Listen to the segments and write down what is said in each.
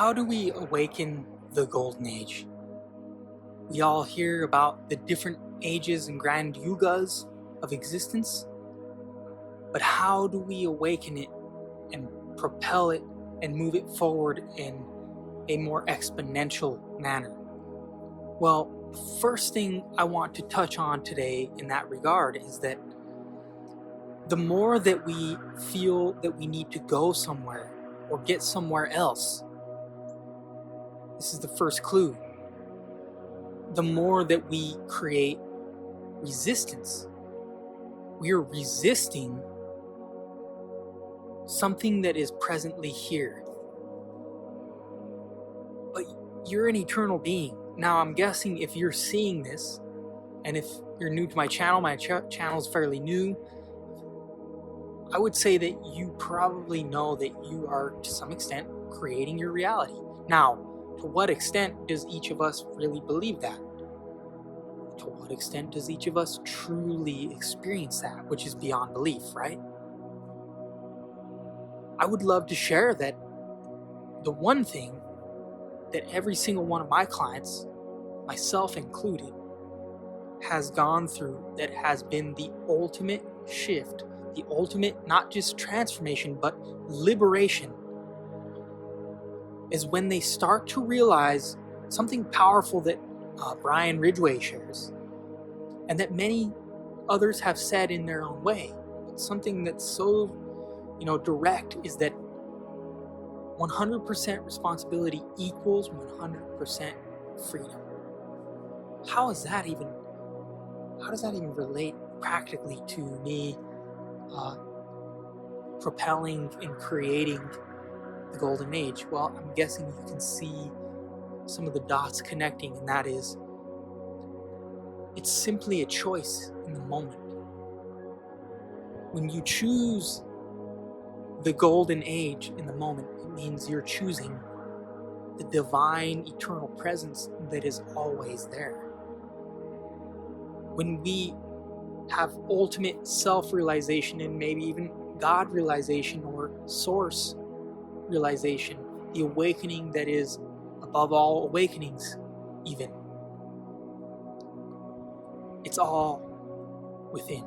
How do we awaken the golden age? We all hear about the different ages and grand yugas of existence, but how do we awaken it and propel it and move it forward in a more exponential manner? Well, the first thing I want to touch on today in that regard is that the more that we feel that we need to go somewhere or get somewhere else, this is the first clue, the more that we create resistance. We are resisting something that is presently here. But you're an eternal being. Now, I'm guessing if you're seeing this, and if you're new to my channel is fairly new, I would say that you probably know that you are, to some extent, creating your reality. Now, to what extent does each of us really believe that? To what extent does each of us truly experience that, which is beyond belief, right? I would love to share that the one thing that every single one of my clients, myself included, has gone through that has been the ultimate shift, the ultimate not just transformation, but liberation, is when they start to realize something powerful that Brian Ridgway shares, and that many others have said in their own way. But something that's so, direct is that 100% responsibility equals 100% freedom. How does that even relate practically to me propelling and creating the golden age? Well, I'm guessing you can see some of the dots connecting, and that is, it's simply a choice in the moment. When you choose the golden age in the moment, it means you're choosing the divine eternal presence that is always there. When we have ultimate self-realization and maybe even God realization or source realization, the awakening that is above all awakenings, even, it's all within.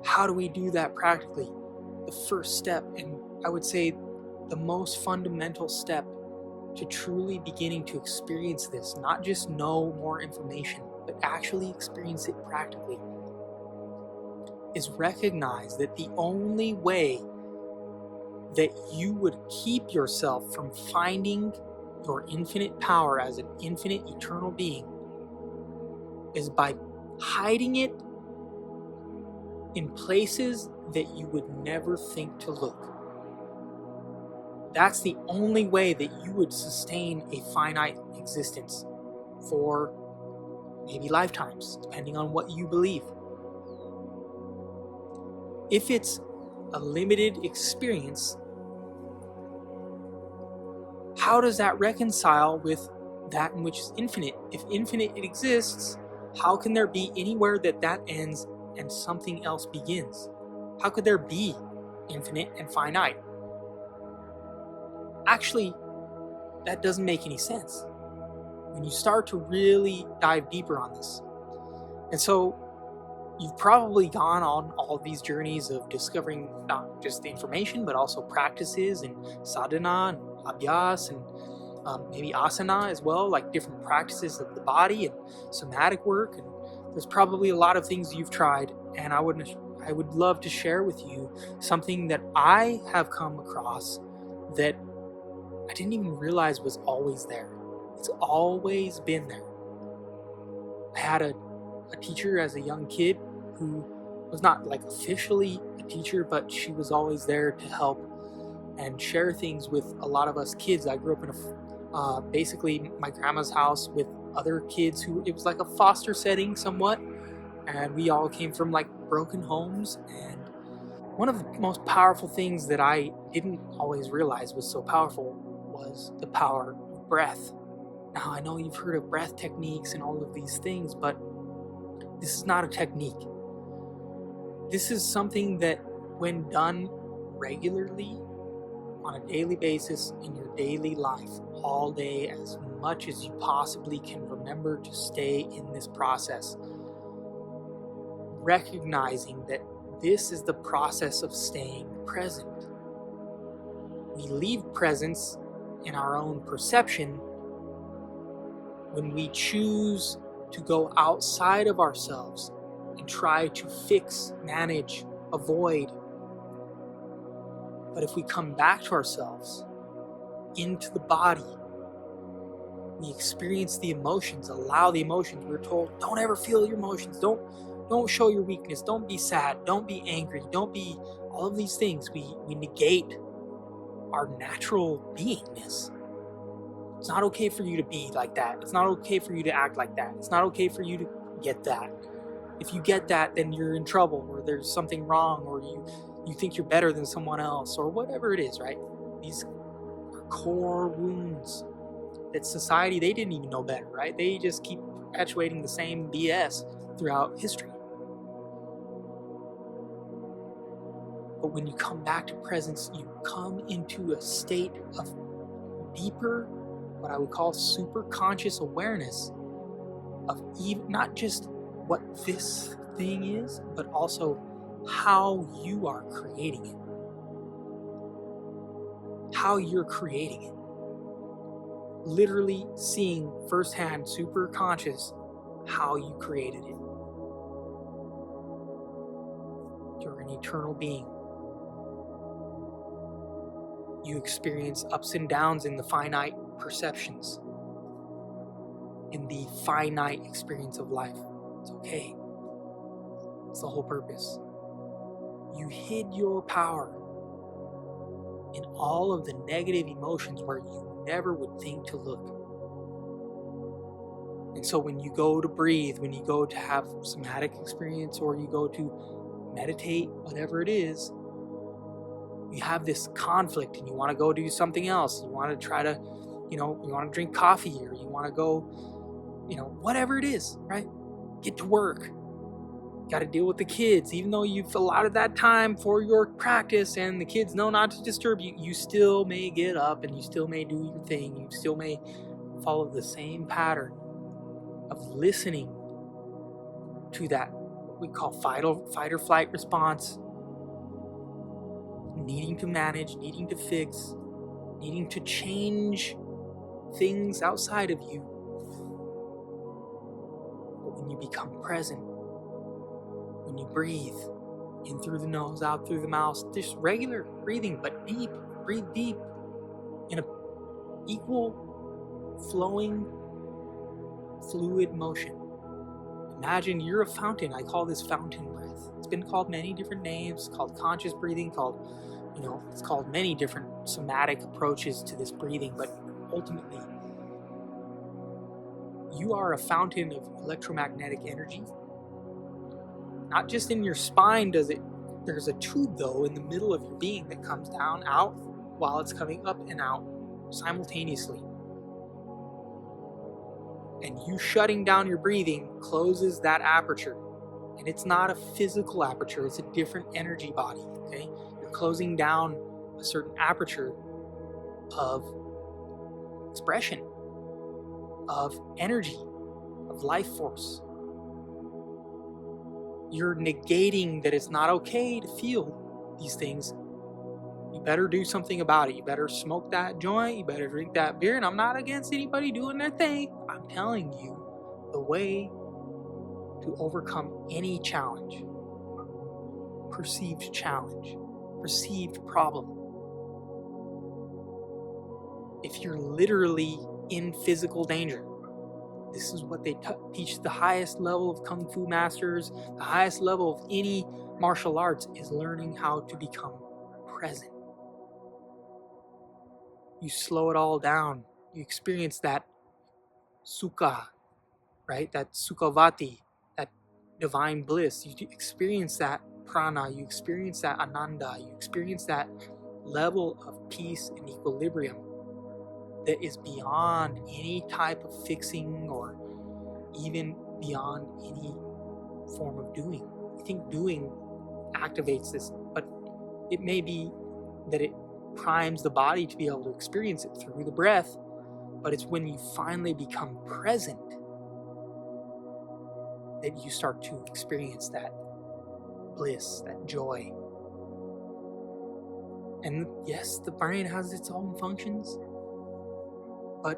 How do we do that practically? The first step, and I would say the most fundamental step to truly beginning to experience this, not just know more information, but actually experience it practically, is recognize that the only way that you would keep yourself from finding your infinite power as an infinite eternal being is by hiding it in places that you would never think to look. That's the only way that you would sustain a finite existence for maybe lifetimes, depending on what you believe. If it's a limited experience, how does that reconcile with that in which is infinite? If infinite exists, how can there be anywhere that ends and something else begins? How could there be infinite and finite? Actually, that doesn't make any sense when you start to really dive deeper on this. And so you've probably gone on all of these journeys of discovering not just the information, but also practices and sadhana and abhyas and maybe asana as well, like different practices of the body and somatic work. And there's probably a lot of things you've tried, and I would love to share with you something that I have come across that I didn't even realize was always there. It's always been there. I had a teacher as a young kid who was not like officially a teacher, but she was always there to help and share things with a lot of us kids. I grew up in basically my grandma's house with other kids who, it was like a foster setting somewhat, and we all came from like broken homes. And one of the most powerful things that I didn't always realize was so powerful was the power of breath. Now, I know you've heard of breath techniques and all of these things, but this is not a technique. This is something that, when done regularly on a daily basis in your daily life, all day, as much as you possibly can remember to stay in this process. Recognizing that this is the process of staying present. We leave presence in our own perception when we choose to go outside of ourselves and try to fix, manage, avoid. But if we come back to ourselves, into the body, we experience the emotions, allow the emotions. We're told, don't ever feel your emotions. Don't show your weakness. Don't be sad. Don't be angry. Don't be all of these things. We negate our natural beingness. It's not okay for you to be like that. It's not okay for you to act like that. It's not okay for you to get that. If you get that, then you're in trouble, or there's something wrong, or you think you're better than someone else, or whatever it is, right? These are core wounds that society, they didn't even know better, right? They just keep perpetuating the same BS throughout history. But when you come back to presence, you come into a state of deeper, what I would call super conscious awareness of even not just what this thing is, but also how you are creating it. How you're creating it. Literally seeing firsthand, super conscious, how you created it. You're an eternal being. You experience ups and downs in the finite perceptions, in the finite experience of life. It's okay. It's the whole purpose. You hid your power in all of the negative emotions where you never would think to look. And so when you go to breathe, when you go to have somatic experience, or you go to meditate, whatever it is, you have this conflict and you want to go do something else. You want to try to, you want to drink coffee, or you want to go, whatever it is, right? Get to work. Got to deal with the kids. Even though you've allotted that time for your practice and the kids know not to disturb you, you still may get up and you still may do your thing. You still may follow the same pattern of listening to that, what we call fight or flight response. Needing to manage, needing to fix, needing to change things outside of you. But when you become present, when you breathe in through the nose, out through the mouth, just regular breathing, but deep, breathe deep in a equal flowing fluid motion. Imagine you're a fountain. I call this fountain breath. It's been called many different names, called conscious breathing, it's called many different somatic approaches to this breathing, but ultimately, you are a fountain of electromagnetic energy. Not just in your spine there's a tube though in the middle of your being that comes down, out, while it's coming up and out simultaneously. And you shutting down your breathing closes that aperture. And it's not a physical aperture, it's a different energy body, okay? You're closing down a certain aperture of expression, of energy, of life force. You're negating that it's not okay to feel these things. You better do something about it. You better smoke that joint, you better drink that beer, and I'm not against anybody doing their thing. I'm telling you the way to overcome any challenge, perceived problem. If you're literally in physical danger, this is what they teach the highest level of Kung Fu masters, the highest level of any martial arts is learning how to become present. You slow it all down. You experience that sukha, right? That sukhavati, that divine bliss. You experience that prana. You experience that ananda. You experience that level of peace and equilibrium that is beyond any type of fixing or even beyond any form of doing. I think doing activates this, but it may be that it primes the body to be able to experience it through the breath. But it's when you finally become present that you start to experience that bliss, that joy. And yes, the brain has its own functions, but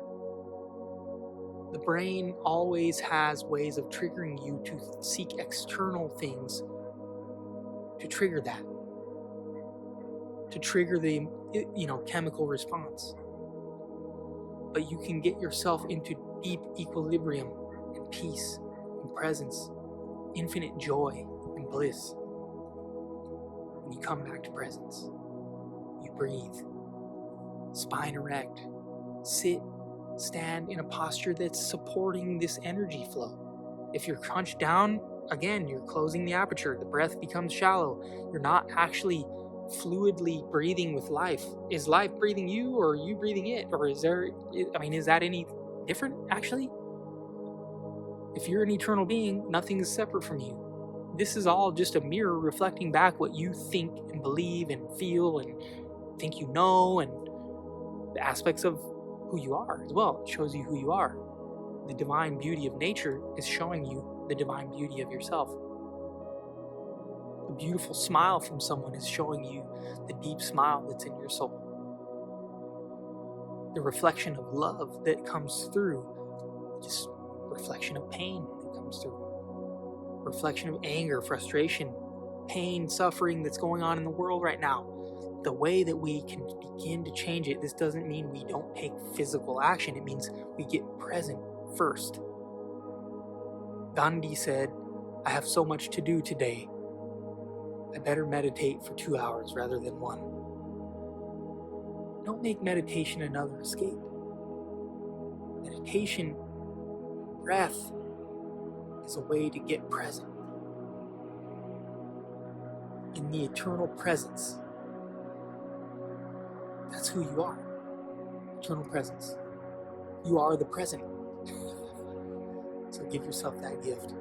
the brain always has ways of triggering you to seek external things to trigger that, to trigger the chemical response. But you can get yourself into deep equilibrium and peace and presence, infinite joy and bliss when you come back to presence. You breathe, spine erect, sit, stand in a posture that's supporting this energy flow. If you're hunched down, again, you're closing the aperture. The breath becomes shallow. You're not actually fluidly breathing with life. Is life breathing you, or are you breathing it? Or is that any different, actually? If you're an eternal being, nothing is separate from you. This is all just a mirror reflecting back what you think and believe and feel and think you know, and the aspects of who you are as well. It shows you who you are. The divine beauty of nature is showing you the divine beauty of yourself. A beautiful smile from someone is showing you the deep smile that's in your soul. The reflection of love that comes through, just reflection of pain that comes through. Reflection of anger, frustration, pain, suffering that's going on in the world right now. The way that we can begin to change it, this doesn't mean we don't take physical action. It means we get present first. Gandhi said, "I have so much to do today. I better meditate for 2 hours rather than 1. Don't make meditation another escape. Meditation, breath, is a way to get present in the eternal presence. That's who you are. Eternal presence. You are the present. So give yourself that gift.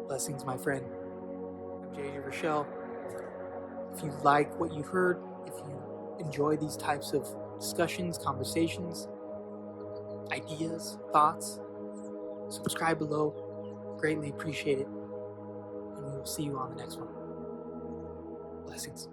Blessings, my friend. I'm JJ Rochelle. If you like what you heard, if you enjoy these types of discussions, conversations, ideas, thoughts, subscribe below. Greatly appreciate it. And we will see you on the next one. Blessings.